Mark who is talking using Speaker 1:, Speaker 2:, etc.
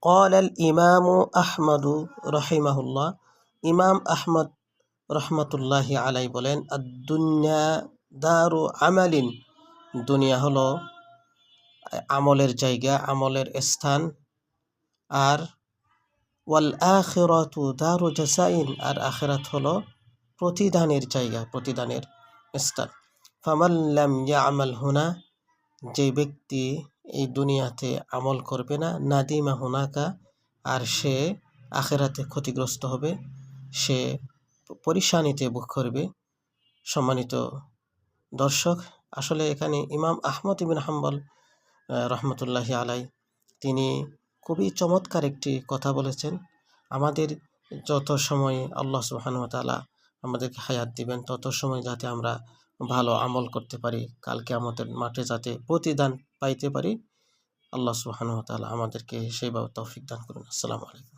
Speaker 1: قال الإمام أحمد رحمه الله ইমাম আহমদ রহমতুল্লাহি আলাই বলেন, আদ-দুনিয়া দারু আমালিন, দুনিয়া হলো আমলের জায়গা, আমলের স্থান। আর ওয়াল আখিরাতু দারু জাযাইন, আর আখিরাত হলো প্রতিদানের জায়গা, প্রতিদানের স্থান। ফামান লাম ইয়ামাল হুনা, যে ব্যক্তি এই দুনিয়াতে আমল করবে না, নাদিমা হুনাকা, আর সে আখিরাতে ক্ষতিগ্রস্ত হবে, সে পরিশানিতে ভোগ করবে। সম্মানিত দর্শক, আসলে এখানে ইমাম আহমদ ইবনে হাম্বল রহমতুল্লাহি আলাই তিনি খুবই চমৎকার একটি কথা বলেছেন। আমাদের যত সময় আল্লাহ সুবহানাহু ওয়া তাআলা আমাদেরকে হায়াত দিবেন, তত সময় যাতে আমরা ভালো আমল করতে পারি, কালকে আমাদের মাঠে যাতে প্রতিদান পাইতে পারি, আল্লাহ সুবহানাহু ওয়া তাআলা আমাদেরকে সেইভাবে তৌফিক দান করুন। আসসালামু আলাইকুম।